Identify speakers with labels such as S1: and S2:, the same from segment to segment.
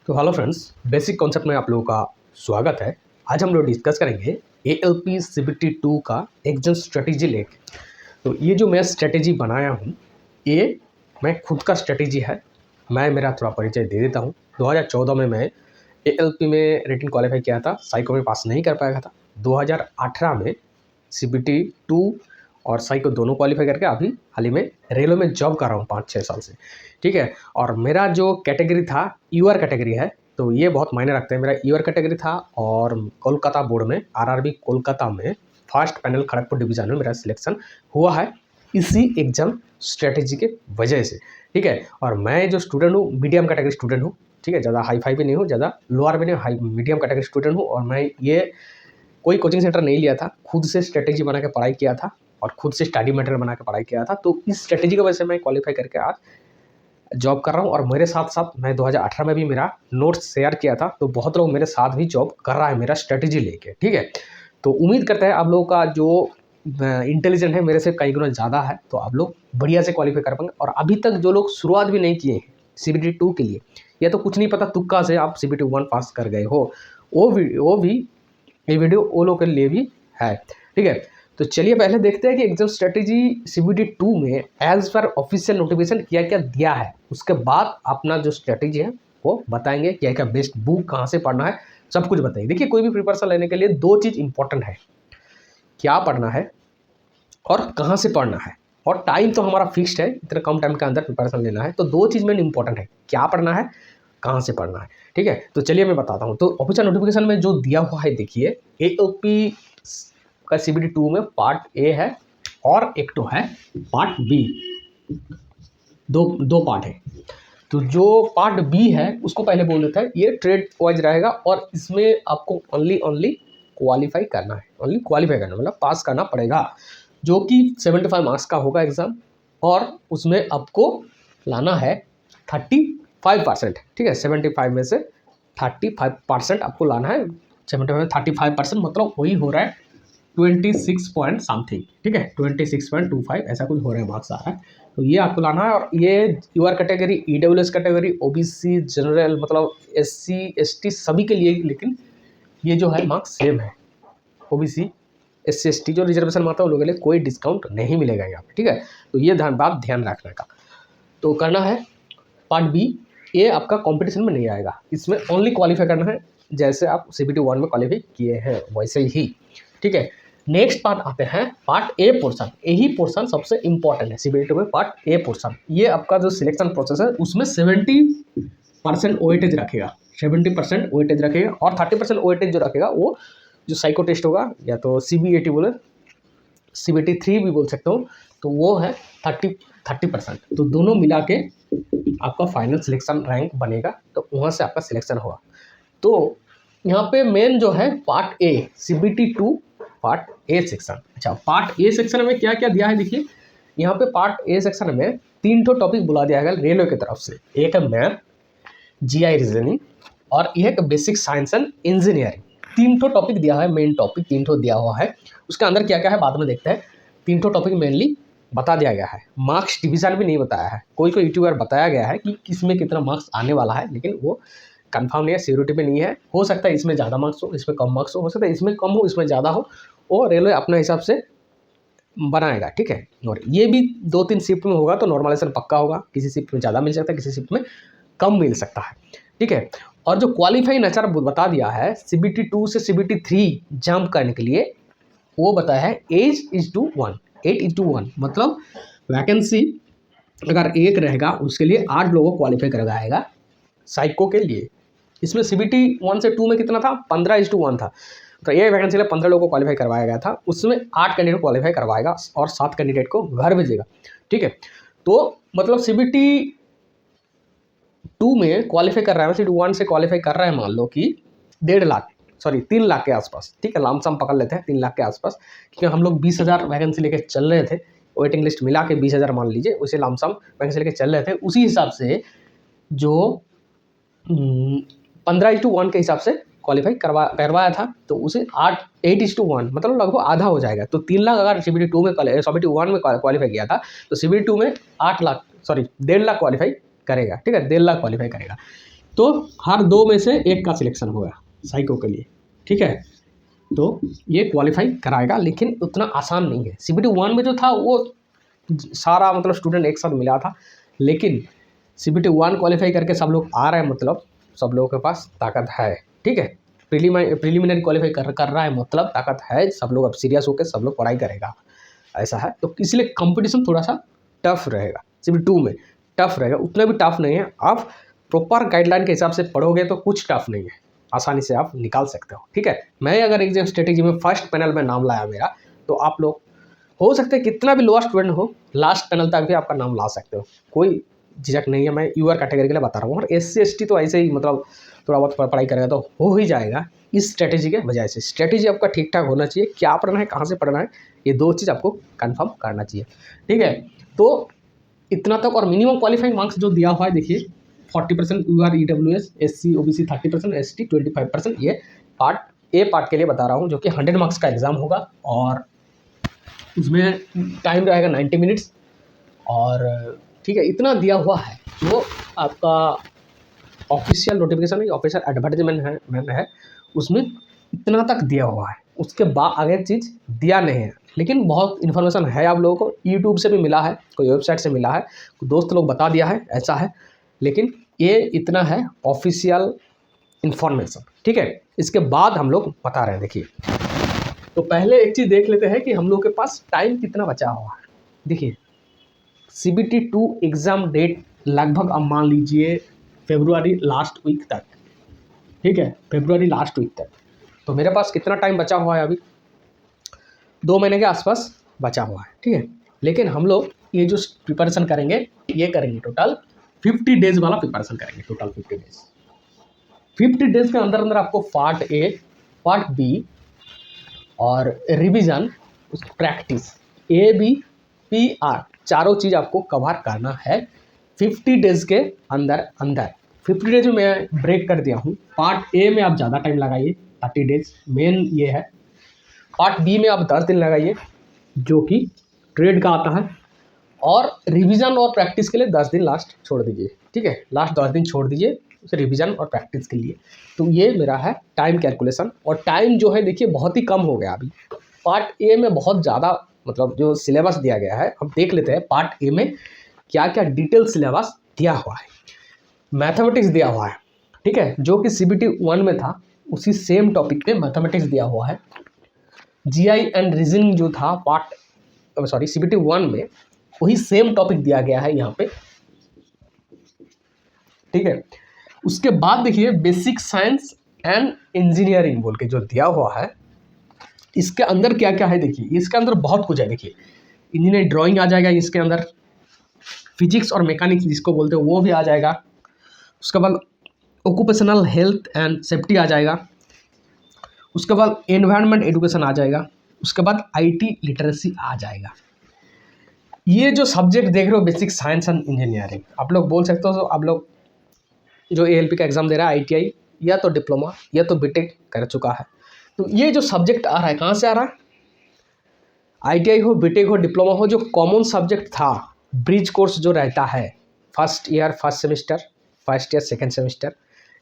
S1: तो hello friends, basic concept में आप लोगों का स्वागत है। आज हम लोग डिस्कस करेंगे ALP CBT 2 का एग्जाम स्ट्रेटेजी लेके। तो ये जो मैं स्ट्रेटेजी बनाया हूँ, ये मैं खुद का स्ट्रेटेजी है। मैं मेरा थोड़ा परिचय दे देता हूँ। 2014 में मैं ALP में रिटन क्वालिफाई किया था, साइको में पास नहीं कर पाया था। 2018 में CBT 2 और साइको दोनों क्वालिफाई करके अभी हाल ही में रेलवे में जॉब कर रहा हूँ 5-6 साल से, ठीक है। और मेरा जो कैटेगरी था यूआर कैटेगरी है, तो ये बहुत मायने रखते हैं। मेरा यूआर कैटेगरी था और कोलकाता बोर्ड में आरआरबी कोलकाता में फर्स्ट पैनल खड़गपुर डिवीजन में मेरा सिलेक्शन हुआ है इसी एग्जाम स्ट्रेटेजी के वजह से, ठीक है। और मैं जो स्टूडेंट हूँ, मीडियम कैटेगरी स्टूडेंट हूँ, ठीक है। ज़्यादा हाई फाई भी नहीं हूँ, ज़्यादा लोअर भी नहीं, हाई मीडियम कैटेगरी स्टूडेंट हूँ। और मैं ये कोई कोचिंग सेंटर नहीं लिया था, खुद से स्ट्रेटेजी बना के पढ़ाई किया था और खुद से स्टडी मटेरियल बना के पढ़ाई किया था। तो इस स्ट्रेटेजी की वजह से मैं क्वालिफाई करके आज जॉब कर रहा हूँ। और मेरे साथ साथ मैं 2018 में भी मेरा नोट्स शेयर किया था, तो बहुत लोग मेरे साथ भी जॉब कर रहा है मेरा स्ट्रेटेजी लेके, ठीक है। तो उम्मीद करते हैं आप लोगों का जो इंटेलिजेंट है मेरे से कई गुना ज़्यादा है, तो आप लोग बढ़िया से क्वालिफाई कर पाएंगे। और अभी तक जो लोग शुरुआत भी नहीं किए हैं CBT 2 के लिए, या तो कुछ नहीं पता तुक्का से आप CBT 1 पास कर गए हो, वो भी ये वीडियो वो लोग के लिए भी है, ठीक है। तो चलिए पहले देखते हैं कि एग्जाम स्ट्रेटेजी CBT 2 में एज पर ऑफिशियल नोटिफिकेशन क्या क्या दिया है। उसके बाद अपना जो स्ट्रेटेजी है वो बताएंगे, क्या क्या बेस्ट बुक कहाँ से पढ़ना है, सब कुछ बताएंगे। देखिए, कोई भी प्रिपरेशन लेने के लिए दो चीज़ इंपॉर्टेंट है, क्या पढ़ना है और कहाँ से पढ़ना है। और टाइम तो हमारा फिक्स्ड है, इतना कम टाइम के अंदर प्रिपरेशन लेना है। तो दो चीज़ में इंपॉर्टेंट है, क्या पढ़ना है, कहाँ से पढ़ना है, ठीक है। तो चलिए मैं बताता हूँ। तो ऑफिशियल नोटिफिकेशन में जो दिया हुआ है, देखिए AOP का CBT 2 में पार्ट ए है और एक तो है पार्ट बी, दो पार्ट है। तो जो पार्ट बी है उसको पहले बोल देता है, ये ट्रेड वाइज रहेगा और इसमें आपको ओनली क्वालिफाई करना है, ओनली क्वालिफाई करना मतलब पास करना पड़ेगा, जो कि 75 मार्क्स का होगा एग्जाम। और उसमें आपको लाना है 35%, ठीक है। 75 में से 35% आपको लाना है। 75 में 35% मतलब वही हो रहा है 26 पॉइंट समथिंग, ठीक है। 26.25 ऐसा कुछ हो रहा है, मार्क्स आ रहा है। तो ये आपको लाना है। और ये UR category, EWS category, OBC general मतलब SC ST सभी के लिए, लेकिन ये जो है मार्क्स सेम है। OBC SC ST जो रिजर्वेशन माता है उन लोगों के लिए कोई डिस्काउंट नहीं मिलेगा यहाँ पे, ठीक है। तो ये बात ध्यान रखने का। तो करना है पार्ट बी, ये आपका कंपटीशन में नहीं आएगा, इसमें ओनली क्वालिफाई करना है। जैसे आप CBT 1 में क्वालिफाई किए हैं वैसे ही, ठीक है। नेक्स्ट पार्ट आते हैं पार्ट ए पोर्शन। यही पोर्शन सबसे इंपॉर्टेंट है CBT 2 में, पार्ट ए पोर्शन। ये आपका जो सिलेक्शन प्रोसेस है उसमें 70% वेटेज रखेगा, 70% वेटेज रखेगा। और 30% वेटेज जो रखेगा वो जो साइको टेस्ट होगा, या तो CBAT बोले, CBT 3 भी बोल सकते हो, तो वो है 30%। तो दोनों मिला के आपका फाइनल सिलेक्शन रैंक बनेगा, तो वहाँ से आपका सिलेक्शन होगा। तो यहाँ पे मेन जो है part A, CBT 2 part A section. अच्छा, पार्ट ए सेक्शन में क्या क्या दिया है, देखिए यहाँ पे पार्ट ए सेक्शन में 3 टॉपिक बुला दिया गया रेलवे की तरफ से। एक है मैथ, GI रीजनिंग और एक basic science and engineering. 3 topic दिया है, मेन टॉपिक 3 दिया हुआ है। उसके अंदर क्या क्या है बाद में देखते हैं। 3 टॉपिक मेनली बता दिया गया है, मार्क्स डिवीजन भी नहीं बताया है। कोई यूट्यूबर बताया गया है कि किसमें कितना मार्क्स आने वाला है, लेकिन वो कंफर्म नहीं है, सिक्योरिटी में नहीं है। हो सकता है इसमें ज़्यादा मार्क्स हो, इसमें कम मार्क्स हो सकता है इसमें कम हो, इसमें ज़्यादा हो। वो रेलवे अपने हिसाब से बनाएगा, ठीक है। और ये भी 2-3 शिफ्ट में होगा, तो नॉर्मलाइजेशन पक्का होगा। किसी शिफ्ट में ज़्यादा मिल सकता है, किसी शिफ्ट में कम मिल सकता है, ठीक है। और जो क्वालिफाई नेचर बता दिया है CBT 2 से CBT 3 जंप करने के लिए, वो बताया है 8:1 मतलब वैकेंसी अगर एक रहेगा उसके लिए 8 लोगों को क्वालिफाई करवाएगा साइको के लिए। इसमें CBT 1 से 2 में कितना था, 15:1 था। तो ये वैकेंसी में 15 लोगों को क्वालिफाई करवाया गया था, उसमें 8 कैंडिडेट क्वालिफाई करवाएगा और 7 कैंडिडेट को घर भेजेगा, ठीक है। तो मतलब CBT 2 में क्वालिफाई कर रहा है, CBT 1 से क्वालिफाई कर रहा है, मान लो कि 3 लाख के आसपास, ठीक है। लामसम पकड़ लेते हैं 3 लाख के आसपास, क्योंकि हम लोग 20,000 वैकेंसी लेके चल रहे थे। वेटिंग लिस्ट मिला के 20,000 मान लीजिए, उसे लामसम वैकेंसी लेके चल रहे थे। उसी हिसाब से जो 15:1 के हिसाब से क्वालिफाई करवाया था, तो उसे 8:1 मतलब लगभग आधा हो जाएगा। तो 3 लाख अगर CBT 2 में CBT 1 में क्वालिफाई किया था, तो CBT 2 में 1.5 लाख क्वालिफाई करेगा, ठीक है, 1.5 लाख क्वालिफाई करेगा। तो हर 2 में से 1 का सिलेक्शन होगा साइको के लिए, ठीक है। तो ये क्वालिफाई कराएगा, लेकिन उतना आसान नहीं है। CBT 1 में जो था वो सारा मतलब स्टूडेंट एक साथ मिला था, लेकिन CBT 1 क्वालिफाई करके सब लोग आ रहे हैं, मतलब सब लोगों के पास ताकत है, ठीक है। प्रीलिमिनरी क्वालिफाई कर रहा है, मतलब ताकत है, सब लोग अब सीरियस होकर सब लोग पढ़ाई करेगा, ऐसा है। तो इसलिए कंपटीशन थोड़ा सा टफ रहेगा, CBT 2 में टफ रहेगा, उतना भी टफ नहीं है। आप प्रॉपर गाइडलाइन के हिसाब से पढ़ोगे तो कुछ टफ नहीं है, आसानी से आप निकाल सकते हो, ठीक है। मैं अगर एग्जाम स्ट्रेटेजी में फर्स्ट पैनल में नाम लाया मेरा, तो आप लोग हो सकते हैं कितना भी लोअर स्टूडेंट हो, लास्ट पैनल तक भी आपका नाम ला सकते हो, कोई झिझक नहीं है। मैं यूआर कैटेगरी के लिए बता रहा हूँ, और SC ST तो ऐसे ही मतलब थोड़ा बहुत पढ़ाई करेगा तो हो ही जाएगा, इस स्ट्रेटेजी के वजह से। स्ट्रेटेजी आपका ठीक ठाक होना चाहिए, क्या पढ़ना है, कहाँ से पढ़ना है, ये 2 चीज़ आपको कंफर्म करना चाहिए, ठीक है। तो इतना तक, और मिनिमम क्वालिफाइंग मार्क्स जो दिया हुआ है देखिए, 40% UR EWS, SC OBC 30%, ST 25%। ये पार्ट के लिए बता रहा हूँ, जो कि 100 मार्क्स का एग्जाम होगा, और उसमें टाइम रहेगा 90 मिनट्स, और ठीक है, इतना दिया हुआ है। जो आपका ऑफिशियल नोटिफिकेशन है, ऑफिशियल एडवर्टाइजमेंट है, उसमें इतना तक दिया हुआ है, उसके बाद आगे चीज़ दिया नहीं है। लेकिन बहुत इन्फॉर्मेशन है आप लोगों को, यूट्यूब से भी मिला है, कोई वेबसाइट से मिला है, दोस्त लोग बता दिया है, ऐसा है। लेकिन ये इतना है ऑफिशियल इन्फॉर्मेशन, ठीक है। इसके बाद हम लोग बता रहे हैं, देखिए। तो पहले एक चीज़ देख लेते हैं कि हम लोग के पास टाइम कितना बचा हुआ है। देखिए, CBT 2 एग्ज़ाम डेट लगभग अब मान लीजिए फरवरी लास्ट वीक तक, ठीक है, फरवरी लास्ट वीक तक। तो मेरे पास कितना टाइम बचा हुआ है अभी, 2 महीने के आसपास बचा हुआ है, ठीक है। लेकिन हम लोग ये जो प्रिपरेशन करेंगे, ये करेंगे टोटल 50 डेज़ वाला प्रिपरेशन करेंगे, टोटल 50 डेज़ के अंदर अंदर आपको पार्ट A, पार्ट B और रिवीजन, प्रैक्टिस ABPR चारों चीज़ आपको कवर करना है 50 डेज़ के अंदर अंदर। 50 डेज में मैं ब्रेक कर दिया हूँ। पार्ट A में आप ज़्यादा टाइम लगाइए, 30 डेज मेन ये है। पार्ट B में आप 10 दिन लगाइए, जो कि ट्रेड का आता है, और रिवीजन और प्रैक्टिस के लिए 10 दिन लास्ट छोड़ दीजिए, ठीक है। लास्ट 10 दिन छोड़ दीजिए उसे रिवीजन और प्रैक्टिस के लिए। तो ये मेरा है टाइम कैलकुलेशन, और टाइम जो है देखिए बहुत ही कम हो गया अभी। पार्ट A में बहुत ज़्यादा मतलब जो सिलेबस दिया गया है, हम देख लेते हैं पार्ट A में क्या क्या डिटेल सिलेबस दिया हुआ है। मैथमेटिक्स दिया हुआ है, ठीक है, जो कि CBT 1 में था, उसी सेम टॉपिक पे मैथमेटिक्स दिया हुआ है। GI एंड रीजनिंग जो था CBT 1 में, वही सेम टॉपिक दिया गया है यहाँ पे, ठीक है। उसके बाद देखिए बेसिक साइंस एंड इंजीनियरिंग बोल के जो दिया हुआ है, इसके अंदर क्या क्या है देखिए, इसके अंदर बहुत कुछ है। देखिए, इंजीनियरिंग ड्राइंग आ जाएगा इसके अंदर, फिजिक्स और मैकेनिक्स जिसको बोलते हैं वो भी आ जाएगा। उसके बाद ऑक्यूपेशनल हेल्थ एंड सेफ्टी आ जाएगा। उसके बाद एनवायरनमेंट एजुकेशन आ जाएगा। उसके बाद IT लिटरेसी आ जाएगा। ये जो सब्जेक्ट देख रहे हो, बेसिक साइंस एंड इंजीनियरिंग, आप लोग बोल सकते हो, तो आप लोग जो ALP का एग्ज़ाम दे रहा है, ITI या तो डिप्लोमा या तो BTech कर चुका है, तो ये जो सब्जेक्ट आ रहा है, कहाँ से आ रहा है? ITI हो, BTech हो, डिप्लोमा हो, जो कॉमन सब्जेक्ट था, ब्रिज कोर्स जो रहता है, first year first semester, first year second semester,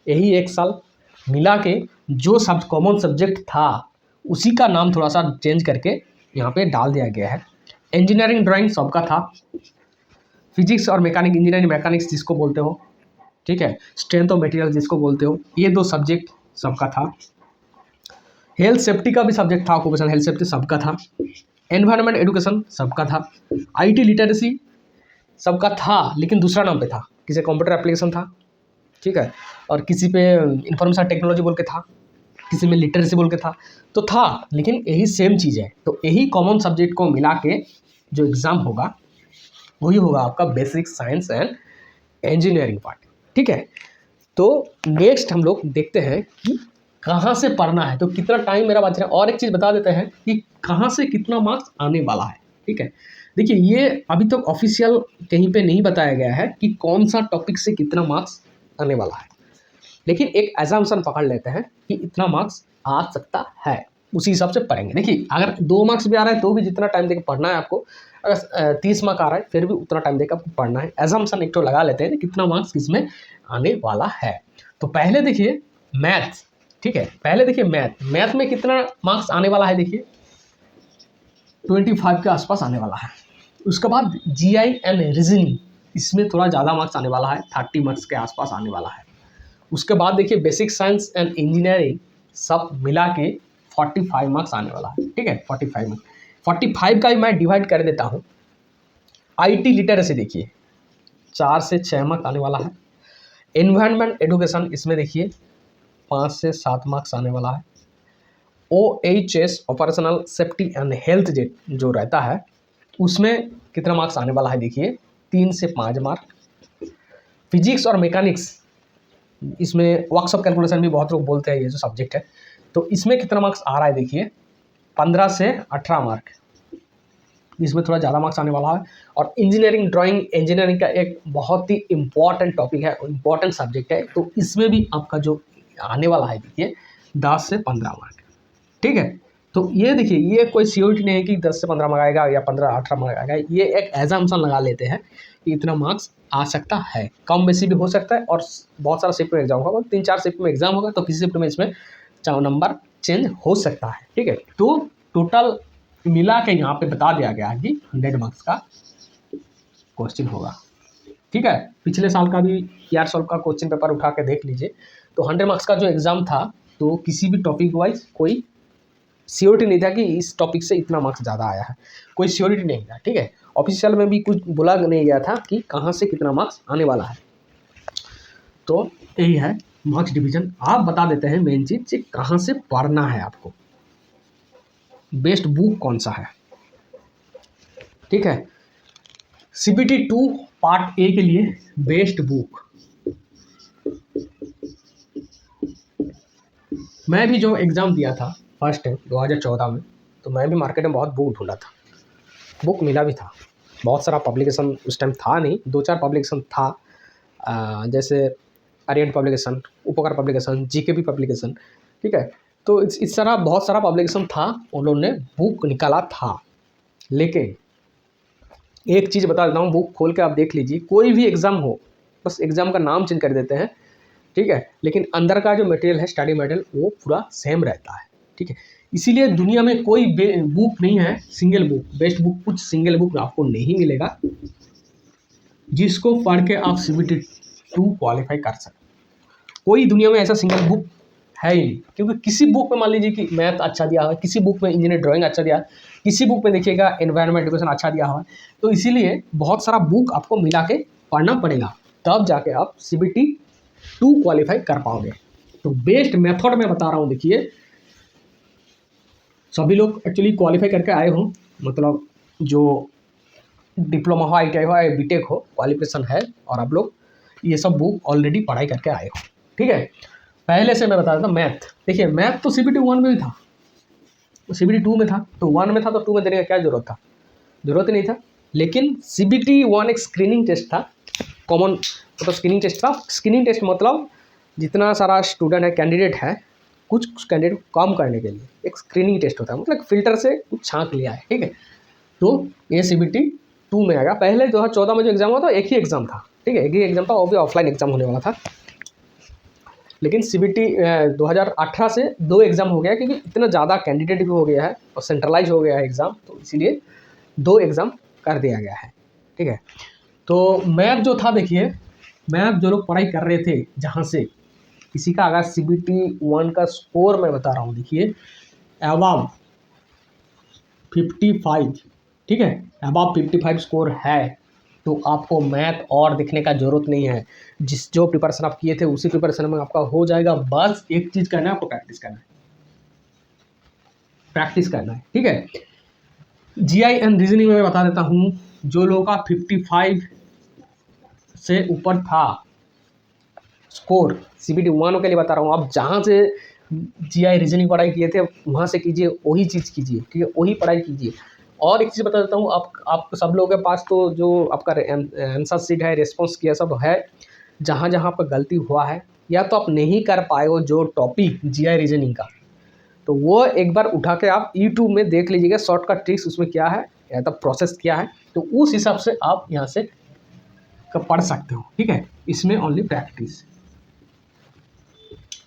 S1: यही 1 साल मिला के जो सब कॉमन सब्जेक्ट था, उसी का नाम थोड़ा सा चेंज करके यहाँ पे डाल दिया गया है। इंजीनियरिंग ड्राइंग सबका था, फिजिक्स और मैकेनिक्स, इंजीनियरिंग मैकेनिक्स जिसको बोलते हो, ठीक है, स्ट्रेंथ ऑफ मटेरियल जिसको बोलते हो, ये 2 सब्जेक्ट सबका था। हेल्थ सेफ्टी का भी सब्जेक्ट था, ऑक्यूपेशनल हेल्थ सेफ्टी सबका था। एनवायरनमेंट एजुकेशन सबका था। IT लिटरेसी सबका था, लेकिन दूसरा नाम पे था, किसी कंप्यूटर एप्लीकेशन था, ठीक है, और किसी पे इंफॉर्मेशन टेक्नोलॉजी बोल के था, किसी में लिटरेसी बोल के था, तो था, लेकिन यही सेम चीज़ है। तो यही कॉमन सब्जेक्ट को मिला के जो एग्ज़ाम होगा, वही होगा आपका basic science and engineering part, ठीक है। तो नेक्स्ट हम लोग देखते हैं कि कहाँ से पढ़ना है, तो कितना टाइम मेरा बच रहा है। और एक चीज़ बता देते हैं कि कहाँ से कितना मार्क्स आने वाला है, ठीक है। देखिए, ये अभी तक ऑफिशियल कहीं पे नहीं बताया गया है कि कौन सा टॉपिक से कितना मार्क्स आने वाला है, लेकिन एक एजम्पशन पकड़ लेते हैं कि इतना मार्क्स आ सकता है, उसी हिसाब से पढ़ेंगे। देखिए, अगर 2 मार्क्स भी आ रहा है तो भी जितना टाइम देकर पढ़ना है आपको, अगर 30 मार्क आ रहा है फिर भी उतना टाइम देकर आपको पढ़ना है। एजम्पशन एक तो लगा लेते हैं कि कितना मार्क्स किसमें आने वाला है। तो पहले देखिए मैथ, ठीक है, पहले देखिए मैथ में कितना मार्क्स आने वाला है, देखिए 25 के आसपास आने वाला है। उसके बाद GI एंड रीजनिंग, इसमें थोड़ा ज़्यादा मार्क्स आने वाला है, 30 मार्क्स के आसपास आने वाला है। उसके बाद देखिए बेसिक साइंस एंड इंजीनियरिंग सब मिला के 45 मार्क्स आने वाला है, ठीक है, 45 मार्क्स। 45 का ही मैं डिवाइड कर देता हूँ। IT लिटरेसी देखिए 4 से 6 मार्क्स आने वाला है। एनवायरनमेंट एडुकेशन, इसमें देखिए 5 से 7 मार्क्स आने वाला है। OHS operational safety and health जो रहता है उसमें कितना मार्क्स आने वाला है, देखिए 3 से 5 मार्क। फिजिक्स और मैकेनिक्स, इसमें वर्कशॉप कैलकुलेशन भी बहुत लोग बोलते हैं ये जो सब्जेक्ट है, तो इसमें कितना मार्क्स आ रहा है, देखिए 15 से 18 मार्क, इसमें थोड़ा ज़्यादा मार्क्स आने वाला है। और इंजीनियरिंग ड्राइंग, इंजीनियरिंग का एक बहुत ही इम्पॉर्टेंट टॉपिक है, इम्पॉर्टेंट सब्जेक्ट है, तो इसमें भी आपका जो आने वाला है देखिए 10 से 15 मार्क, ठीक है। तो ये देखिए ये कोई श्योरिटी नहीं है कि 10 से 15 मार्क आएगा या 15-18 मार्क आएगा, ये एक एजम्पशन लगा लेते हैं कि इतना मार्क्स आ सकता है, कम बेसी भी हो सकता है। और बहुत सारा शिफ्ट में एग्जाम होगा, 3-4 शिफ्ट में एग्जाम होगा, तो किसी शिफ्ट में इसमें नंबर चेंज हो सकता है, ठीक है। तो टोटल मिला के यहाँ पे बता दिया गया है कि 100 मार्क्स का क्वेश्चन होगा, ठीक है। पिछले साल का भी यार सॉल्व का क्वेश्चन पेपर उठा के देख लीजिए, तो 100 मार्क्स का जो एग्जाम था, तो किसी भी टॉपिक वाइज कोई श्योरिटी नहीं था कि इस टॉपिक से इतना मार्क्स ज़्यादा आया है, कोई श्योरिटी नहीं था, ठीक है। ऑफिशियल में भी कुछ बोला नहीं गया था कि कहाँ से कितना मार्क्स आने वाला है। तो यही है मार्क्स डिवीजन। आप बता देते हैं मेन चीज़ कहाँ से पढ़ना है आपको, बेस्ट बुक कौन सा है, ठीक है। CBT 2 पार्ट A के लिए बेस्ट बुक, मैं भी जो एग्ज़ाम दिया था फर्स्ट टाइम 2014 में, तो मैं भी मार्केट में बहुत बुक ढूंढा था, बुक मिला भी था, बहुत सारा पब्लिकेशन उस टाइम था नहीं, 2-4 पब्लिकेशन था, जैसे आर्यन पब्लिकेशन, उपकार पब्लिकेशन, GKP पब्लिकेशन, ठीक है। तो इस तरह बहुत सारा पब्लिकेशन था, उन्होंने बुक निकाला था। लेकिन एक चीज़ बता देता हूँ, बुक खोल के आप देख लीजिए, कोई भी एग्ज़ाम हो, बस एग्ज़ाम का नाम चेंज कर देते हैं, ठीक है, लेकिन अंदर का जो मटेरियल है, स्टडी मटेरियल, वो पूरा सेम रहता है, ठीक है। इसीलिए दुनिया में कोई बुक नहीं है सिंगल बुक, बेस्ट बुक कुछ सिंगल बुक आपको नहीं मिलेगा जिसको पढ़ के आप CBT 2 क्वालिफाई कर सकते। कोई दुनिया में ऐसा सिंगल बुक है ही नहीं, क्योंकि किसी बुक में मान लीजिए कि मैथ अच्छा दिया हुआ है, किसी बुक में इंजीनियर ड्राइंग अच्छा दिया है, किसी बुक में देखिएगा एनवायरनमेंट एजुकेशन अच्छा दिया हुआ है, तो इसीलिए बहुत सारा बुक आपको मिला के पढ़ना पड़ेगा, तब जाके आप CBT 2 क्वालिफाई कर पाओगे। तो बेस्ट मेथड मैं बता रहा हूँ, देखिए सभी लोग एक्चुअली क्वालिफाई करके आए हो, मतलब जो डिप्लोमा हो, ITI हो, BTech हो, क्वालिफिकेशन है, और आप लोग ये सब बुक ऑलरेडी पढ़ाई करके आए हो, ठीक है। पहले से मैं बता देता हूँ मैथ, देखिए मैथ तो CBT 1 में भी था, CBT 2 में था, तो 1 में था तो 2 में देने का क्या जरूरत था, जरूरत ही नहीं था। लेकिन CBT 1 एक स्क्रीनिंग टेस्ट था, कॉमन मतलब स्क्रीनिंग टेस्ट था। स्क्रीनिंग टेस्ट मतलब जितना सारा स्टूडेंट है, कैंडिडेट है, कुछ कैंडिडेट को कम करने के लिए एक स्क्रीनिंग टेस्ट होता है, मतलब फिल्टर से कुछ छांक लिया है, ठीक है। तो ये CBT 2 में आएगा। पहले 2014 में जो एग्ज़ाम हुआ था एक ही एग्ज़ाम था, ठीक है, एक ही एग्ज़ाम था, वो भी ऑफलाइन एग्ज़ाम होने वाला था। लेकिन CBT 2018 से 2 एग्ज़ाम हो गया, क्योंकि इतना ज़्यादा कैंडिडेट भी हो गया है और सेंट्रलाइज हो गया है एग्ज़ाम, तो इसीलिए 2 एग्ज़ाम कर दिया गया है, ठीक है। तो मैथ जो था, देखिए मैथ जो लोग पढ़ाई कर रहे थे, जहाँ से किसी का अगर CBT 1 का स्कोर मैं बता रहा हूँ, देखिए अबव 55, ठीक है, अबव 55 स्कोर है, तो आपको मैथ और देखने का जरूरत नहीं है, जो प्रिपरेशन आप किए थे उसी प्रिपरेशन में आपका हो जाएगा। बस एक चीज़ करना है आपको, प्रैक्टिस करना है, प्रैक्टिस करना है, ठीक है। GI एंड रीजनिंग में मैं बता देता हूँ, जो लोगों का 55 से ऊपर था स्कोर, CBT 1 के लिए बता रहा हूँ, आप जहाँ से GI रीजनिंग पढ़ाई किए थे वहाँ से कीजिए, वही चीज़ कीजिए, ठीक है, वही पढ़ाई कीजिए। और एक चीज़ बता देता हूँ, आप सब लोगों के पास तो जो आपका आंसर शीट है, रेस्पॉन्स किया सब है, जहाँ जहाँ पर गलती हुआ है या तो आप नहीं कर पाए हो जो टॉपिक GI रीजनिंग का, तो वो एक बार उठा के आप YouTube में देख लीजिएगा, शॉर्टकट ट्रिक्स उसमें क्या है या तो प्रोसेस क्या है, तो उस हिसाब से आप यहाँ से पढ़ सकते हो, ठीक है। इसमें ओनली प्रैक्टिस,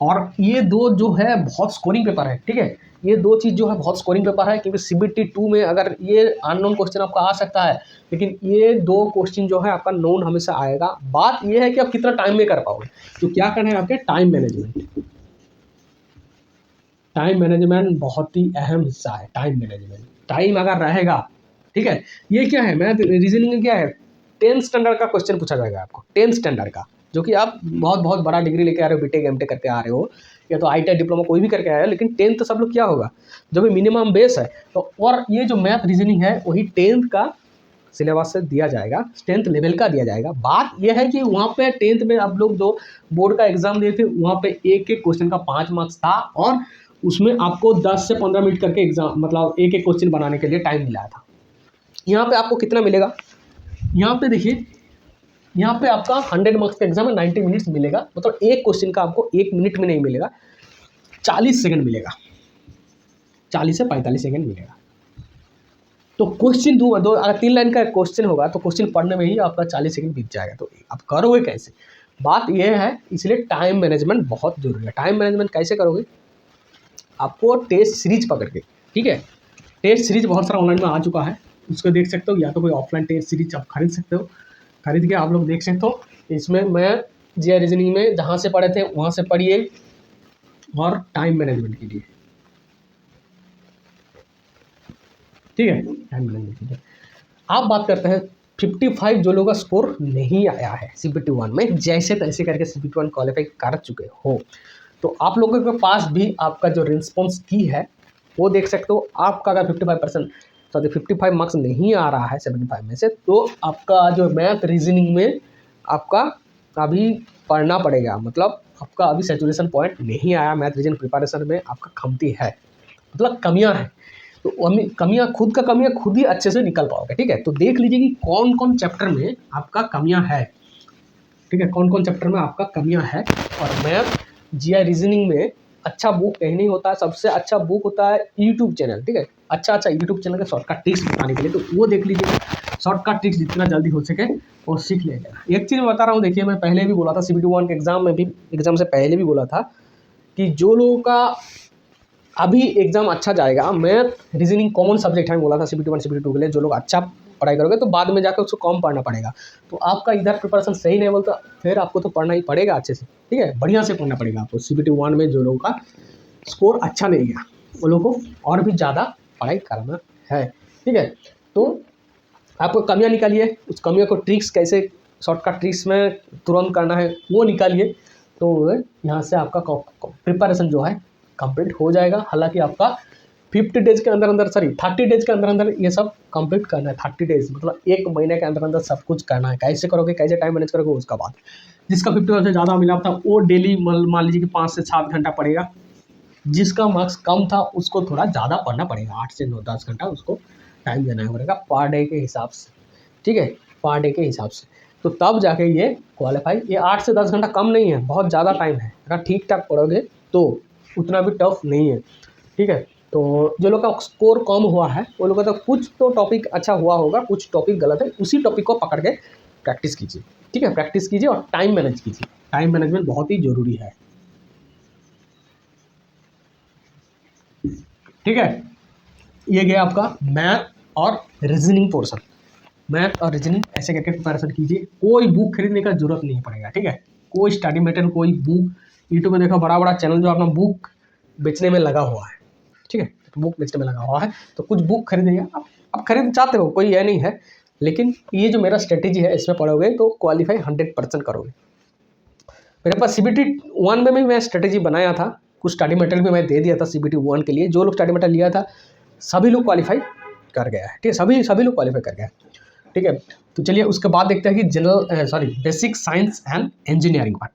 S1: और ये दो जो है बहुत स्कोरिंग पेपर है, ठीक है। ये दो चीज़ जो है बहुत स्कोरिंग पेपर है, क्योंकि CBT 2 में अगर ये अननोन क्वेश्चन आपका आ सकता है, लेकिन ये दो क्वेश्चन जो है आपका नोन हमेशा आएगा। बात ये है कि आप कितना टाइम में कर पाओगे। तो क्या करना है आपके, टाइम मैनेजमेंट। टाइम मैनेजमेंट बहुत ही अहम हिस्सा है। टाइम मैनेजमेंट, टाइम अगर रहेगा, ठीक है। ये क्या है, मैथ रीजनिंग में क्या है, 10th स्टैंडर्ड का क्वेश्चन पूछा जाएगा आपको, 10th स्टैंडर्ड का, जो कि आप बहुत बहुत बड़ा डिग्री लेके आ रहे हो, BTech MTech करके आ रहे हो, या तो ITI डिप्लोमा कोई भी करके आए हो, लेकिन 10th सब लोग क्या होगा, जो भी मिनिमम बेस है। तो और ये जो मैथ रीजनिंग है वही 10th का सिलेबस से दिया जाएगा, 10th लेवल का दिया जाएगा। बात यह है कि वहाँ पे 10th में आप लोग जो बोर्ड का एग्जाम दिए थे, वहाँ पे एक एक क्वेश्चन का 5 मार्क्स था, और उसमें आपको 10 से 15 मिनट करके एग्जाम, मतलब एक एक क्वेश्चन बनाने के लिए टाइम मिला था। यहाँ पे आपको कितना मिलेगा, यहाँ पे देखिए, यहाँ पे आपका 100 मार्क्स का एग्जाम है, 90 मिनट्स मिलेगा, मतलब एक क्वेश्चन का आपको 1 मिनट में नहीं मिलेगा, 40 सेकंड मिलेगा, 40 से 45 सेकंड मिलेगा। तो क्वेश्चन दो अगर 3 लाइन का क्वेश्चन होगा तो क्वेश्चन पढ़ने में ही आपका 40 सेकंड बीत जाएगा। तो आप करोगे कैसे, बात यह है, इसलिए टाइम मैनेजमेंट बहुत जरूरी है। टाइम मैनेजमेंट कैसे करोगे, आपको टेस्ट सीरीज पकड़ के, ठीक है। टेस्ट सीरीज बहुत सारा ऑनलाइन में आ चुका है, उसको देख सकते हो, या तो कोई ऑफलाइन टेस्ट सीरीज आप खरीद सकते हो, खरीद के आप लोग देख सकते हो। इसमें मैं जीआई रीजनिंग में जहाँ से पढ़े थे वहाँ से पढ़िए, और टाइम मैनेजमेंट कीजिए, ठीक है, टाइम मैनेजमेंट कीजिए। आप बात करते हैं 55 जो लोगों का स्कोर नहीं आया है CBT 1 में, जैसे तैसे करके CBT 1 क्वालिफाई कर चुके हो, तो आप लोगों के पास भी आपका जो रिस्पॉन्स की है वो देख सकते हो। आपका अगर 55% सॉरी 55 मार्क्स नहीं आ रहा है 75 में से, तो आपका जो मैथ रीजनिंग में आपका अभी पढ़ना पड़ेगा, मतलब आपका अभी सैचुरेशन पॉइंट नहीं आया, मैथ रीजनिंग प्रिपरेशन में आपका कमती है, मतलब कमियां हैं। तो कमियां खुद ही अच्छे से निकल पाओगे, ठीक है। तो देख लीजिए कि कौन कौन चैप्टर में आपका कमियां है, ठीक है, कौन कौन चैप्टर में आपका कमियां है। और मैथ जीआई रीजनिंग में अच्छा बुक कहीं नहीं होता है, सबसे अच्छा बुक होता है यूट्यूब चैनल, ठीक है। अच्छा यूट्यूब चैनल का शॉर्टकट ट्रिक्स बताने के लिए, तो वो देख लीजिए, शॉर्टकट ट्रिक्स जितना जल्दी हो सके वो सीख लेगा। एक चीज़ मैं बता रहा हूँ, देखिए, मैं पहले भी बोला था CBT 1 के एग्जाम में भी, एग्जाम से पहले भी बोला था कि जो लोगों का अभी एग्जाम अच्छा जाएगा, मैथ रीजनिंग कॉमन सब्जेक्ट है, बोला था CBT 1 CBT 2 के लिए, जो लोग अच्छा पढ़ाई करोगे तो बाद में जाकर उसको कम पढ़ना पड़ेगा। तो आपका इधर प्रिपरेशन सही नहीं बोलता, फिर आपको तो पढ़ना ही पड़ेगा अच्छे से, ठीक है, बढ़िया से पढ़ना पड़ेगा आपको। CBT 1 में जो लोगों का स्कोर अच्छा नहीं गया वो लोगों को और भी ज़्यादा पढ़ाई करना है, ठीक है। तो आपको कमियाँ निकालिए, उस कमियों को ट्रिक्स कैसे शॉर्टकट ट्रिक्स में तुरंत करना है वो निकालिए, तो यहाँ से आपका प्रिपरेशन जो है कंप्लीट हो जाएगा। हालांकि आपका 50 डेज के अंदर अंदर, सॉरी 30 डेज के अंदर अंदर ये सब कंप्लीट करना है। 30 डेज मतलब 1 महीने के अंदर अंदर सब कुछ करना है। कैसे करोगे, कैसे टाइम मैनेज करोगे, उसका बात। जिसका 50% ज़्यादा मिला था वो डेली मान लीजिए कि 5 से 7 घंटा पढ़ेगा। जिसका मार्क्स कम था उसको थोड़ा ज़्यादा पढ़ना पड़ेगा, 8 से 9-10 घंटा उसको टाइम देना पड़ेगा पर डे के हिसाब से, ठीक है, पर डे के हिसाब से। तो तब जाके ये क्वालिफाई, ये 8 से 10 घंटा कम नहीं है, बहुत ज़्यादा टाइम है। अगर ठीक ठाक पढ़ोगे तो उतना भी टफ नहीं है, ठीक है। तो जो लोग का स्कोर कम हुआ है वो लोग का तो कुछ तो टॉपिक अच्छा हुआ होगा, कुछ टॉपिक गलत है, उसी टॉपिक को पकड़ के प्रैक्टिस कीजिए, ठीक है, प्रैक्टिस कीजिए और टाइम मैनेज कीजिए। टाइम मैनेजमेंट बहुत ही ज़रूरी है, ठीक है। ये गया आपका मैथ और रीजनिंग पोर्शन। मैथ और रीजनिंग ऐसे करके प्रिपरेशन कीजिए, कोई बुक खरीदने का जरूरत नहीं पड़ेगा, ठीक है। कोई स्टडी मटेरियल, कोई बुक, यूट्यूब में देखो बड़ा बड़ा चैनल जो अपना बुक बेचने में लगा हुआ है, ठीक है, तो बुक बेचने में लगा हुआ है, तो कुछ बुक खरीदिएगा। आप खरीद चाहते हो, कोई ये नहीं है, लेकिन ये जो मेरा स्ट्रेटेजी है इसमें पढ़ोगे तो क्वालिफाई 100% करोगे। मेरे पास CBT 1 में भी मैं स्ट्रेटेजी बनाया था, कुछ स्टडी मटेरियल भी मैं दे दिया था CBT 1 के लिए। जो लोग स्टडी मटेरियल लिया था सभी लोग क्वालिफाई कर गया है, ठीक है, सभी लोग क्वालिफाई कर गया है, ठीक है। तो चलिए उसके बाद देखते हैं कि basic science and engineering part.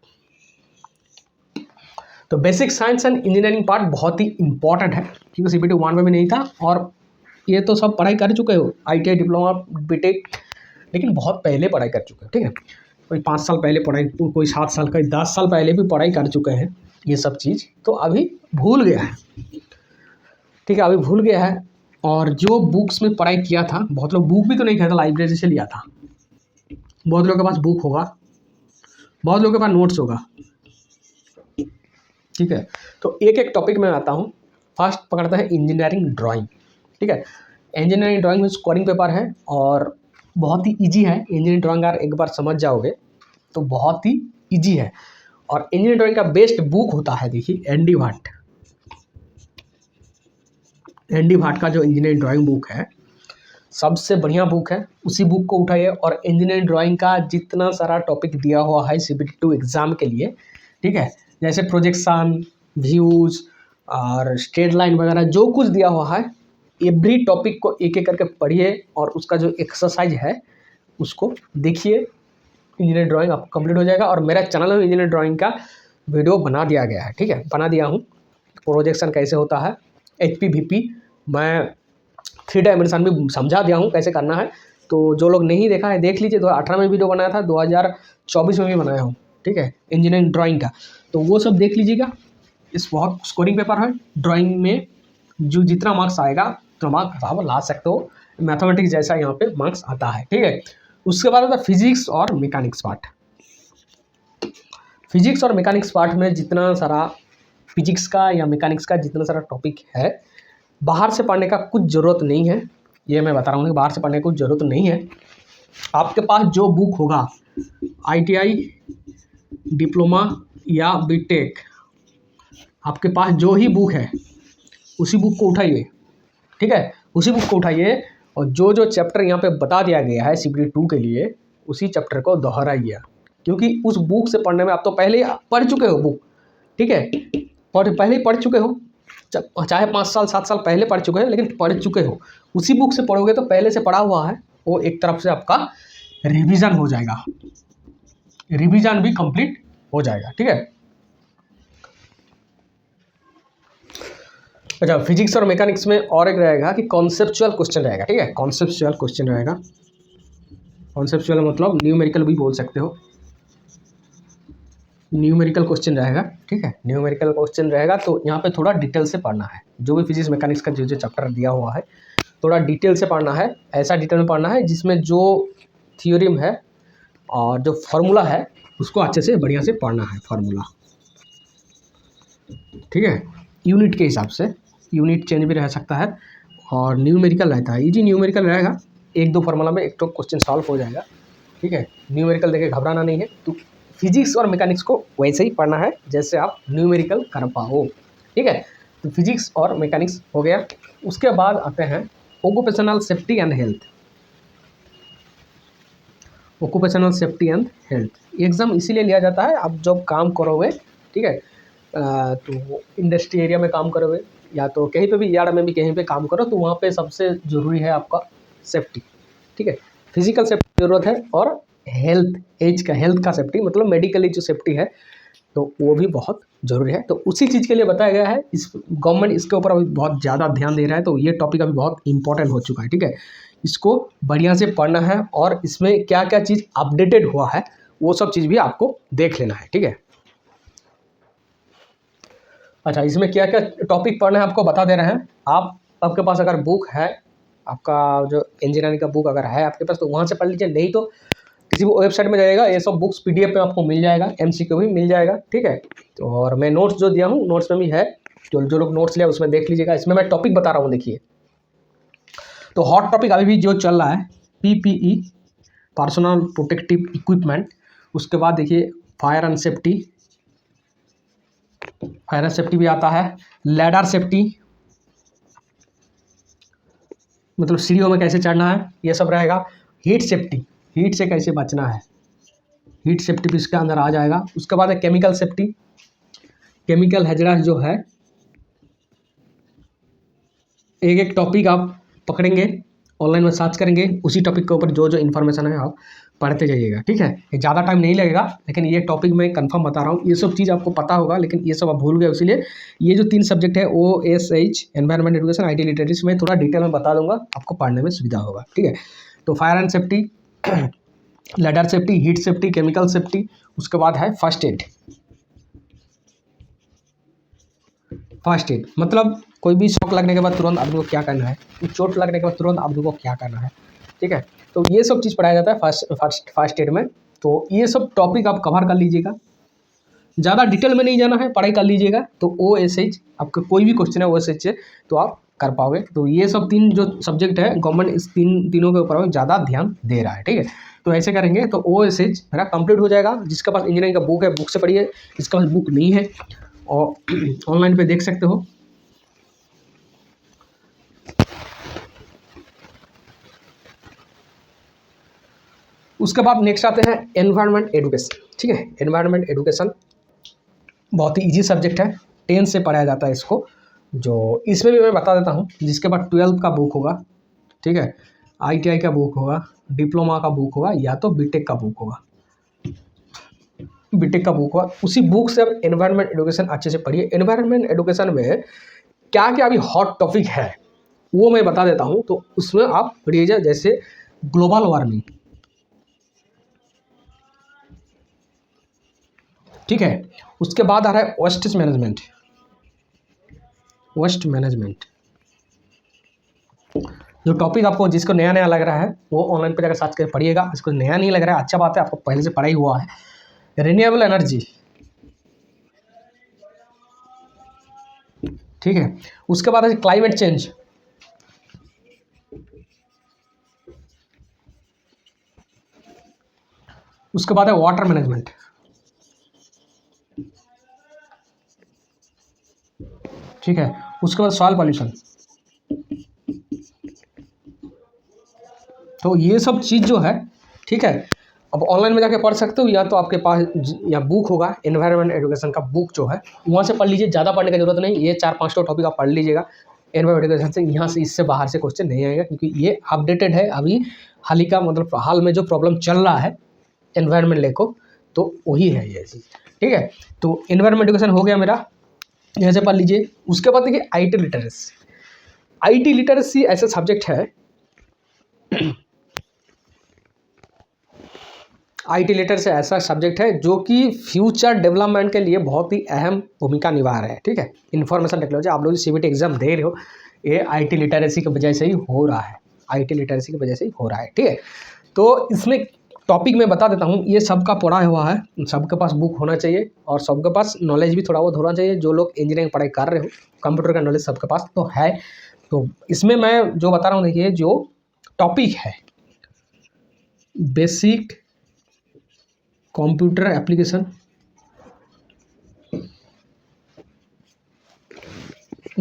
S1: तो basic science and engineering part बहुत ही इंपॉर्टेंट है, क्योंकि CBT 1 में भी नहीं था, और ये तो सब पढ़ाई कर चुके हो, ITI डिप्लोमा BTech, लेकिन बहुत पहले पढ़ाई कर चुके हो, ठीक है। कोई 5 साल पहले पढ़ाई, कोई 7 साल का, 10 साल पहले भी पढ़ाई कर चुके हैं ये सब चीज़, तो अभी भूल गया है, ठीक है, अभी भूल गया है। और जो बुक्स में पढ़ाई किया था, बहुत लोग बुक भी तो नहीं किया था, लाइब्रेरी से लिया था, बहुत लोगों के पास बुक होगा, बहुत लोगों के पास नोट्स होगा, ठीक है। तो एक एक टॉपिक में आता हूँ। फर्स्ट पकड़ते हैं इंजीनियरिंग ड्राइंग। ठीक है, इंजीनियरिंग ड्राइंग में स्कोरिंग पेपर है और बहुत ही इजी है। इंजीनियरिंग ड्राइंग अगर एक बार समझ जाओगे तो बहुत ही इजी है। और इंजीनियरिंग ड्राइंग का बेस्ट बुक होता है, देखिए एन.डी. भाट। एन.डी. भाट का जो इंजीनियरिंग ड्राइंग बुक है सबसे बढ़िया बुक है, उसी बुक को उठाइए। और इंजीनियरिंग ड्राइंग का जितना सारा टॉपिक दिया हुआ है CBT2 एग्ज़ाम के लिए, ठीक है, जैसे प्रोजेक्शन, व्यूज़ और स्ट्रेट लाइन वगैरह जो कुछ दिया हुआ है, एवरी टॉपिक को एक एक करके पढ़िए और उसका जो एक्सरसाइज है उसको देखिए। इंजीनियरिंग ड्राइंग आपको कंप्लीट हो जाएगा। और मेरा चैनल में इंजीनियरिंग ड्राइंग का वीडियो बना दिया गया है, ठीक है, बना दिया हूँ। प्रोजेक्शन कैसे होता है, HPVP मैं 3 डायमेंशन भी समझा दिया हूँ कैसे करना है। तो जो लोग नहीं देखा है देख लीजिए। 2018 में वीडियो बनाया था, 2024 में भी बनाया हूँ, ठीक है, इंजीनियरिंग ड्राइंग का। तो वो सब देख लीजिएगा। इस बहुत स्कोरिंग पेपर है ड्राइंग में, जो जितना मार्क्स आएगा उतना मार्क्स आप ला सकते हो। मैथमेटिक्स जैसा यहाँ पे मार्क्स आता है, ठीक है। उसके बाद आता है फिजिक्स और मैकेनिक्स पार्ट। फिजिक्स और मैकेनिक्स पार्ट में जितना सारा फिजिक्स का या मैकेनिक्स का जितना सारा टॉपिक है, बाहर से पढ़ने का कुछ ज़रूरत नहीं है। ये मैं बता रहा हूँ कि बाहर से पढ़ने की कुछ ज़रूरत नहीं है। आपके पास जो बुक होगा, ITI, डिप्लोमा या BTech, आपके पास जो ही बुक है उसी बुक को उठाइए, ठीक है, उसी बुक को उठाइए। और जो जो चैप्टर यहाँ पे बता दिया गया है CBT2 के लिए, उसी चैप्टर को दोहराइए। क्योंकि उस बुक से पढ़ने में आप तो पहले ही पढ़ चुके हो बुक, ठीक है, पहले ही पढ़ चुके हो, चाहे 5 साल 7 साल पहले पढ़ चुके हो, लेकिन पढ़ चुके हो। उसी बुक से पढ़ोगे तो पहले से पढ़ा हुआ है वो एक तरफ से आपका रिवीजन हो जाएगा, रिवीजन भी कंप्लीट हो जाएगा, ठीक है। अच्छा, फिजिक्स और मैकेनिक्स में और एक रहेगा कि कॉन्सेप्चुअल क्वेश्चन रहेगा, ठीक है, कॉन्सेप्चुअल क्वेश्चन रहेगा। कॉन्सेप्चुअल मतलब न्यूमेरिकल भी बोल सकते हो, न्यूमेरिकल क्वेश्चन रहेगा, ठीक है, न्यूमेरिकल क्वेश्चन रहेगा। तो यहाँ पे थोड़ा डिटेल से पढ़ना है। जो भी फिजिक्स मैकेनिक्स का जो जो चैप्टर दिया हुआ है थोड़ा डिटेल से पढ़ना है। ऐसा डिटेल में पढ़ना है जिसमें जो थ्योरम है और जो फार्मूला है उसको अच्छे से बढ़िया से पढ़ना है, फार्मूला, ठीक है। यूनिट के हिसाब से यूनिट चेंज भी रह सकता है और न्यूमेरिकल रहता है, इजी न्यूमेरिकल रहेगा। 1-2 फार्मूला में एक तो क्वेश्चन सॉल्व हो जाएगा, ठीक है। न्यूमेरिकल देखे घबराना नहीं है। तो फिजिक्स और मैकेनिक्स को वैसे ही पढ़ना है जैसे आप न्यूमेरिकल कर पाओ, ठीक है। तो फिजिक्स और मैकेनिक्स हो गया। उसके बाद आते हैं occupational safety and health. Occupational safety and health exam इसीलिए लिया जाता है, आप जब काम करोगे, ठीक है, तो इंडस्ट्री एरिया में काम करोगे या तो कहीं पे भी यार्ड में भी कहीं पे काम करो, तो वहाँ पे सबसे ज़रूरी है आपका सेफ्टी, ठीक है। फिजिकल सेफ्टी ज़रूरत है और हेल्थ का सेफ्टी मतलब मेडिकली जो सेफ्टी है तो वो भी बहुत ज़रूरी है। तो उसी चीज़ के लिए बताया गया है। इस गवर्नमेंट इसके ऊपर अभी बहुत ज़्यादा ध्यान दे रहा है। तो ये टॉपिक अभी बहुत इंपॉर्टेंट हो चुका है, ठीक है। इसको बढ़िया से पढ़ना है और इसमें क्या क्या चीज़ अपडेटेड हुआ है वो सब चीज़ भी आपको देख लेना है, ठीक है। अच्छा, इसमें क्या क्या टॉपिक पढ़ना है आपको बता दे रहे हैं। आपके पास अगर बुक है, आपका जो इंजीनियरिंग का बुक अगर है आपके पास तो वहाँ से पढ़ लीजिए, नहीं तो किसी भी वेबसाइट में जाइएगा, ये सब बुक्स PDF में आपको मिल जाएगा, MCQ भी मिल जाएगा, ठीक है। तो और मैं नोट्स जो दिया हूँ नोट्स में भी है, जो लोग नोट्स लिया उसमें देख लीजिएगा। इसमें मैं टॉपिक बता रहा हूँ, देखिए। तो हॉट टॉपिक अभी भी जो चल रहा है PPE, पर्सनल प्रोटेक्टिव इक्विपमेंट। उसके बाद देखिए फायर एंड सेफ्टी भी आता है। लैडर सेफ्टी मतलब सीढ़ियों में कैसे चढ़ना है, ये सब रहेगा। हीट सेफ्टी, हीट से कैसे बचना है, हीट सेफ्टी भी इसके अंदर आ जाएगा। उसके बाद है केमिकल सेफ्टी, केमिकल हैजर्ड जो है, एक एक टॉपिक आप पकड़ेंगे, ऑनलाइन में सर्च करेंगे, उसी टॉपिक के ऊपर जो जो इन्फॉर्मेशन है आप पढ़ते जाइएगा, ठीक है। ये ज़्यादा टाइम नहीं लगेगा, लेकिन ये टॉपिक मैं कंफर्म बता रहा हूँ। ये सब चीज़ आपको पता होगा, लेकिन ये सब आप भूल गए, इसीलिए ये जो 3 सब्जेक्ट है OSH, environment education, IT literacy, मैं थोड़ा डिटेल में बता दूंगा, आपको पढ़ने में सुविधा होगा, ठीक है। तो fire and safety, ladder safety, heat safety, chemical safety. उसके बाद है फर्स्ट एड। फर्स्ट एड मतलब कोई भी शॉक लगने के बाद तुरंत आदमी को क्या करना है, चोट लगने के बाद तुरंत आदमी को क्या करना है, ठीक है। तो ये सब चीज़ पढ़ाया जाता है फर्स्ट एड में। तो ये सब टॉपिक आप कवर कर लीजिएगा। ज़्यादा डिटेल में नहीं जाना है, पढ़ाई कर लीजिएगा। तो OSH आपका कोई भी क्वेश्चन है OSH से तो आप कर पाओगे। तो ये सब 3 जो सब्जेक्ट है गवर्नमेंट इस तीनों के ऊपर ज़्यादा ध्यान दे रहा है, ठीक है। तो ऐसे करेंगे तो OSH मेरा कंप्लीट हो जाएगा। जिसके पास इंजीनियरिंग का बुक है बुक से पढ़िए, जिसके पास बुक नहीं है और ऑनलाइन पे देख सकते हो। उसके बाद नेक्स्ट आते हैं एनवायरनमेंट एजुकेशन, ठीक है। एनवायरनमेंट एजुकेशन बहुत ही इजी सब्जेक्ट है, 10 से पढ़ाया जाता है इसको। जो इसमें भी मैं बता देता हूँ, जिसके बाद 12 का बुक होगा, ठीक है, ITI का बुक होगा, डिप्लोमा का बुक होगा, या तो बीटेक का बुक होगा। बीटेक का बुक होगा, उसी बुक से अब एनवायरनमेंट एजुकेशन अच्छे से पढ़िए। एनवायरनमेंट एजुकेशन में क्या क्या अभी हॉट टॉपिक है वो मैं बता देता हूँ। तो उसमें आप पढ़िए, जैसे ग्लोबल वार्मिंग, ठीक है। उसके बाद आ रहा है वेस्ट मैनेजमेंट। वेस्ट मैनेजमेंट जो टॉपिक आपको जिसको नया नया लग रहा है वो ऑनलाइन पे जाकर सर्च करके पढ़िएगा। इसको नया नहीं लग रहा है, अच्छा बात है, आपको पहले से पढ़ाई हुआ है। रिन्यूएबल एनर्जी, ठीक है। उसके बाद है क्लाइमेट चेंज, उसके बाद है वाटर मैनेजमेंट, ठीक है। उसके बाद सॉइल पॉल्यूशन। तो ये सब चीज़ जो है, ठीक है, अब ऑनलाइन में जाके पढ़ सकते हो, या तो आपके पास या बुक होगा एनवायरनमेंट एजुकेशन का बुक जो है वहाँ से पढ़ लीजिए। ज़्यादा पढ़ने की जरूरत नहीं, ये 4-5 टॉपिक आप पढ़ लीजिएगा एनवायरनमेंट एजुकेशन से। यहाँ से इससे बाहर से क्वेश्चन नहीं आएगा, क्योंकि ये अपडेटेड है अभी हाल ही का, मतलब हाल में जो प्रॉब्लम चल रहा है एनवायरनमेंट लेको, तो वही है ये चीज़, ठीक है। तो एनवायरनमेंट एजुकेशन हो गया मेरा, यहाँ से पढ़ लीजिए। उसके बाद देखिए IT लिटरेसी। IT लिटरेसी ऐसा सब्जेक्ट है, IT लिटरेसी ऐसा सब्जेक्ट है जो कि फ्यूचर डेवलपमेंट के लिए बहुत ही अहम भूमिका निभा रहा है, ठीक है। इंफॉर्मेशन टेक्नोलॉजी, आप लोग CBT एग्जाम दे रहे हो, ये IT लिटरेसी की वजह से ही हो रहा है, IT लिटरेसी की वजह से ही हो रहा है, ठीक है। तो इसमें टॉपिक मैं बता देता हूँ, ये सबका पढ़ा हुआ है, सबके पास बुक होना चाहिए और सबके पास नॉलेज भी थोड़ा बहुत होना चाहिए। जो लोग इंजीनियरिंग पढ़ाई कर रहे हो, कंप्यूटर का नॉलेज सबके पास तो है। तो इसमें मैं जो बता रहा हूँ, देखिए जो टॉपिक है बेसिक कंप्यूटर एप्लीकेशन,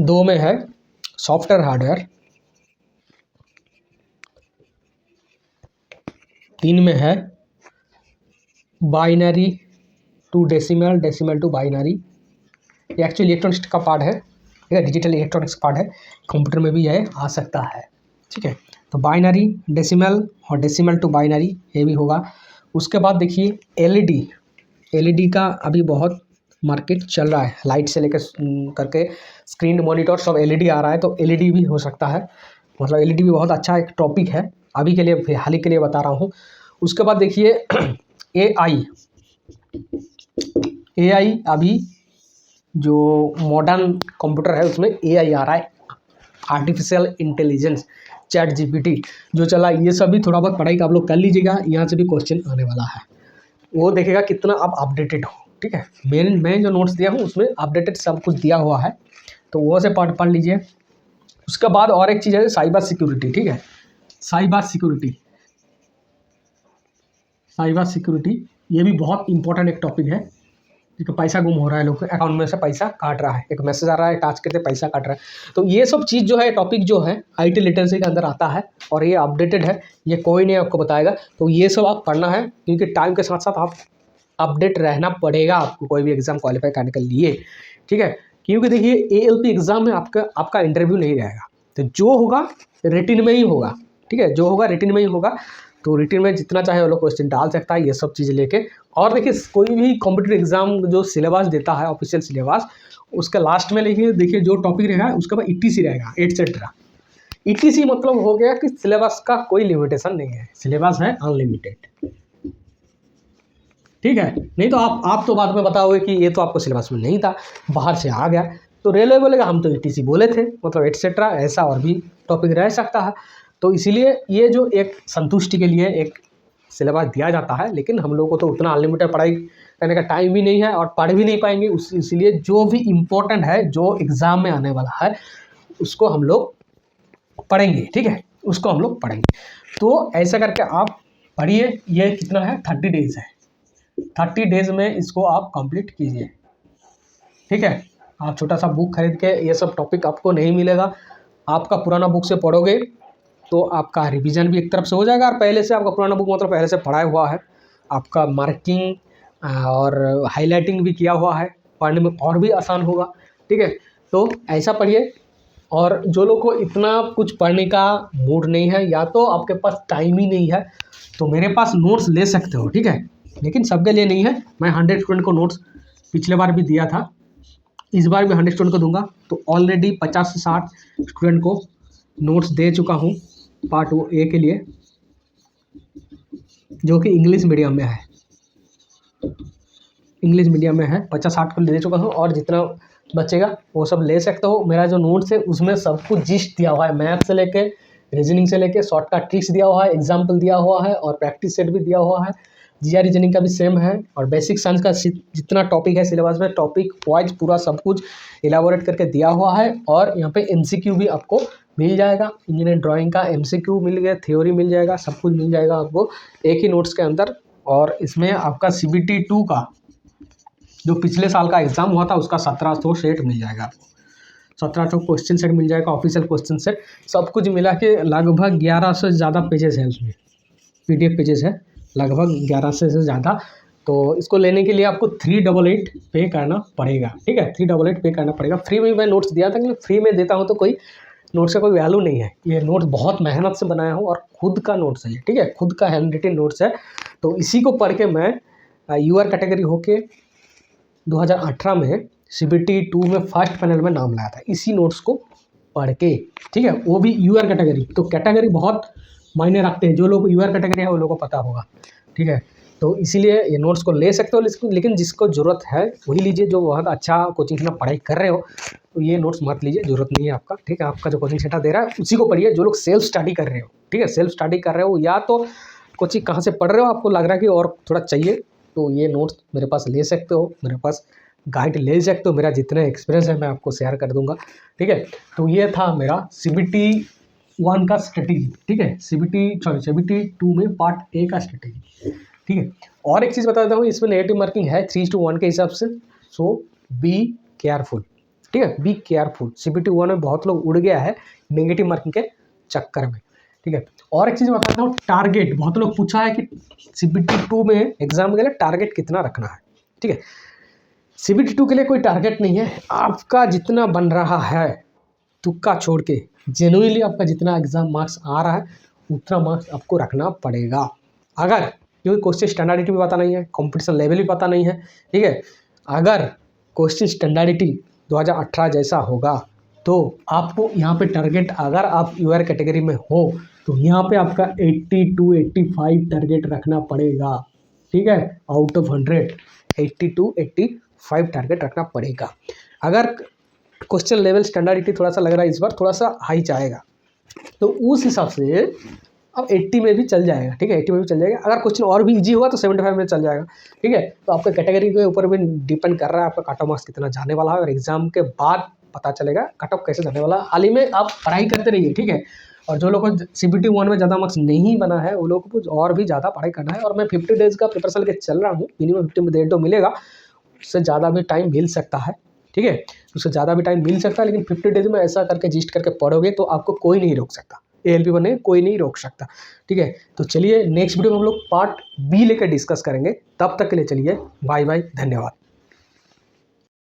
S1: 2 में है सॉफ्टवेयर हार्डवेयर, 3 में है binary to decimal, decimal to binary. ये एक्चुअली इलेक्ट्रॉनिक्स का पार्ट है, ठीक है, डिजिटल इलेक्ट्रॉनिक्स पार्ट है, कंप्यूटर में भी यह आ सकता है, ठीक है। तो बाइनरी, डेसिमल और डेसिमल टू बाइनरी ये भी होगा। उसके बाद देखिए LED का अभी बहुत मार्केट चल रहा है, लाइट से लेकर करके स्क्रीन मॉनिटर सब LED आ रहा है, तो LED भी हो सकता है, मतलब LED भी बहुत अच्छा एक टॉपिक है, अभी के लिए हाल ही के लिए बता रहा हूँ। उसके बाद देखिए AI अभी जो मॉडर्न कंप्यूटर है उसमें AI आ रहा है, आर्टिफिशियल इंटेलिजेंस, ChatGPT जो चला, ये सब भी थोड़ा बहुत पढ़ाई का आप लोग कर लीजिएगा। यहाँ से भी क्वेश्चन आने वाला है, वो देखेगा कितना आप अपडेटेड हो, ठीक है। मैं जो नोट्स दिया हूँ उसमें अपडेटेड सब कुछ दिया हुआ है, तो वो से पढ़ लीजिए। उसके बाद और एक चीज़ है साइबर सिक्योरिटी, ठीक है। साइबर सिक्योरिटी ये भी बहुत इंपॉर्टेंट एक टॉपिक है, क्योंकि पैसा गुम हो रहा है, लोग के अकाउंट में से पैसा काट रहा है, एक मैसेज आ रहा है टाच करते पैसा काट रहा है। तो ये सब चीज़ जो है टॉपिक जो है IT लिटरेसी के अंदर आता है और ये अपडेटेड है, ये कोई नहीं आपको बताएगा। तो ये सब आप पढ़ना है, क्योंकि टाइम के साथ साथ आप अपडेट रहना पड़ेगा आपको कोई भी एग्ज़ाम क्वालिफाई करने के लिए, ठीक है। क्योंकि देखिए ALP एग्ज़ाम में आपका इंटरव्यू नहीं रहेगा, तो जो होगा रिटिन में ही होगा, ठीक है, जो होगा रिटिन में ही होगा। तो रिटिन में जितना चाहे वो लोग क्वेश्चन डाल सकता है, ये सब चीज़ लेके। और देखिए कोई भी कॉम्पिटिटिव एग्जाम जो सिलेबस देता है ऑफिशियल सिलेबस, उसका लास्ट में देखिए जो टॉपिक रहेगा उसके बाद ETC रहेगा, एटसेट्रा। ETC मतलब हो गया कि सिलेबस का कोई लिमिटेशन नहीं है, सिलेबस है अनलिमिटेड, ठीक है। नहीं तो आप तो बाद में बताओगे कि ये तो आपको सिलेबस में नहीं था, बाहर से आ गया। तो रेलवे बोलेगा हम तो ETC बोले थे, मतलब एटसेट्रा, ऐसा और भी टॉपिक रह सकता है। तो इसीलिए ये जो एक संतुष्टि के लिए एक सिलेबस दिया जाता है, लेकिन हम लोग को तो उतना अनलिमिटेड पढ़ाई करने का टाइम भी नहीं है और पढ़ भी नहीं पाएंगे। इसलिए जो भी इम्पोर्टेंट है, जो एग्ज़ाम में आने वाला है, उसको हम लोग पढ़ेंगे, ठीक है, उसको हम लोग पढ़ेंगे। तो ऐसा करके आप पढ़िए। ये कितना है, 30 डेज़ है। 30 डेज़ में इसको आप कंप्लीट कीजिए, ठीक है। आप छोटा सा बुक खरीद के, ये सब टॉपिक आपको नहीं मिलेगा। आपका पुराना बुक से पढ़ोगे तो आपका रिवीजन भी एक तरफ से हो जाएगा, और पहले से आपका पुराना बुक मतलब पहले से पढ़ा हुआ है, आपका मार्किंग और हाईलाइटिंग भी किया हुआ है, पढ़ने में और भी आसान होगा, ठीक है। तो ऐसा पढ़िए। और जो लोग को इतना कुछ पढ़ने का मूड नहीं है, या तो आपके पास टाइम ही नहीं है, तो मेरे पास नोट्स ले सकते हो, ठीक है, लेकिन सबके लिए नहीं है। मैं 100 स्टूडेंट को नोट्स पिछले बार भी दिया था, इस बार भी 100 स्टूडेंट को दूंगा। तो ऑलरेडी 50 से 60 स्टूडेंट को नोट्स दे चुका हूँ पार्ट ए के लिए, जो कि इंग्लिश मीडियम में है। इंग्लिश मीडियम में है, 50-60 को दे चुका हूँ, और जितना बचेगा वो सब ले सकते हो। मेरा जो नोट्स है उसमें सब कुछ जिस्ट दिया हुआ है, मैथ से लेके रीजनिंग से लेके शॉर्टकट ट्रिक्स दिया हुआ है, एग्जाम्पल दिया हुआ है, और प्रैक्टिस सेट भी दिया हुआ है। जीआर रीजनिंग का भी सेम है, और बेसिक साइंस का जितना टॉपिक है सिलेबस में, टॉपिक वाइज पूरा सब कुछ इलाबोरेट करके दिया हुआ है। और यहाँ पे एमसीक्यू भी आपको मिल जाएगा, इंजीनियरिंग ड्राइंग का एमसीक्यू मिल गया, थ्योरी मिल जाएगा, सब कुछ मिल जाएगा आपको एक ही नोट्स के अंदर। और इसमें आपका CBT 2 का जो पिछले साल का एग्ज़ाम हुआ था उसका 1700 सेट मिल जाएगा आपको, 1700 क्वेश्चन सेट मिल जाएगा, ऑफिशियल क्वेश्चन सेट, सब कुछ मिला के लगभग 11 से ज़्यादा पेजेस है उसमें, PDF पेजेस है लगभग 11 से ज़्यादा। तो इसको लेने के लिए आपको 388 पे करना पड़ेगा, ठीक है, 388 पे करना पड़ेगा। फ्री में मैं नोट्स दिया था, कि फ्री में देता हूँ तो कोई नोट्स का कोई वैल्यू नहीं है। ये नोट्स बहुत मेहनत से बनाया हूँ, और खुद का नोट्स है, ठीक है, खुद का हैंड रिटन नोट्स है। तो इसी को पढ़ के मैं UR कैटेगरी होके 2018 में CBT 2 में फर्स्ट पैनल में नाम लाया था, इसी नोट्स को पढ़ के, ठीक है, वो भी UR कैटेगरी। तो कैटेगरी बहुत मायने रखते हैं, जो लोग UR कैटेगरी है वो लोगों को पता होगा, ठीक है। तो इसीलिए ये नोट्स को ले सकते हो, लेकिन जिसको ज़रूरत है वही लीजिए। जो बहुत अच्छा कोचिंग सेंटर पढ़ाई कर रहे हो तो ये नोट्स मत लीजिए, ज़रूरत नहीं है आपका, ठीक है। आपका जो कोचिंग सेंटर दे रहा है उसी को पढ़िए। जो लोग सेल्फ स्टडी कर रहे हो, ठीक है, सेल्फ स्टडी कर रहे हो, या तो कोचिंग कहाँ से पढ़ रहे हो, आपको लग रहा है कि और थोड़ा चाहिए, तो ये नोट्स मेरे पास ले सकते हो, मेरे पास गाइड ले सकते हो। मेरा जितना एक्सपीरियंस है मैं आपको शेयर कर दूंगा, ठीक है। तो ये था मेरा CBT 1 का स्ट्रेटेजी, ठीक है, CBT 2 में पार्ट ए का स्ट्रेटेजी, ठीक है। और एक चीज़ बता देता हूँ, इसमें नेगेटिव मार्किंग है 3:1 के हिसाब से, सो बी केयरफुल, ठीक है, बी केयरफुल। CBT 1 में बहुत लोग उड़ गया है नेगेटिव मार्किंग के चक्कर में, ठीक है। और एक चीज़ बताता हूँ, टारगेट, बहुत लोग पूछा है कि CBT 2 में एग्जाम के लिए टारगेट कितना रखना है, ठीक है। CBT 2 के लिए कोई टारगेट नहीं है, आपका जितना बन रहा है तुक्का छोड़ के, जेन्युइनली आपका जितना एग्जाम मार्क्स आ रहा है उतना मार्क्स आपको रखना पड़ेगा। अगर क्योंकि क्वेश्चन स्टैंडर्डिटी भी पता नहीं है, कंपटीशन लेवल भी पता नहीं है, ठीक है, अगर क्वेश्चन स्टैंडर्डिटी 2018 जैसा होगा तो आपको यहाँ पे टारगेट, अगर आप UR कैटेगरी में हो तो यहाँ पे आपका 80-85 टारगेट रखना पड़ेगा, ठीक है, आउट ऑफ 100 80-85 टारगेट रखना पड़ेगा। अगर क्वेश्चन लेवल स्टैंडर्डिटी थोड़ा सा लग रहा है इस बार थोड़ा सा हाई जाएगा, तो उस हिसाब से अब 80 में भी चल जाएगा, ठीक है, 80 में भी चल जाएगा। अगर क्वेश्चन और भी इजी हुआ तो 75 में चल जाएगा, ठीक है। तो आपका कैटेगरी के ऊपर भी डिपेंड कर रहा है आपका कट ऑफ मार्क्स कितना जाने वाला है, और एग्जाम के बाद पता चलेगा कट ऑफ कैसे जाने वाला है। हाल ही में आप पढ़ाई करते रहिए, ठीक है। और जो लोग को CBT 1 में ज़्यादा मार्क्स नहीं बना है वो लोग को और भी ज़्यादा पढ़ाई करना है। और मैं 50 डेज़ का प्रिपरेशन लेके चल रहा हूँ, मिनिमम 50 डेज तो मिलेगा, उससे ज़्यादा भी टाइम मिल सकता है, ठीक है, उससे ज़्यादा भी टाइम मिल सकता है। लेकिन 50 डेज में ऐसा करके जिस्ट करके पढ़ोगे तो आपको कोई नहीं रोक सकता, ALP बने कोई नहीं रोक सकता, ठीक है। तो चलिए नेक्स्ट वीडियो में हम लोग पार्ट B लेकर डिस्कस करेंगे, तब तक के लिए चलिए बाय बाय, धन्यवाद।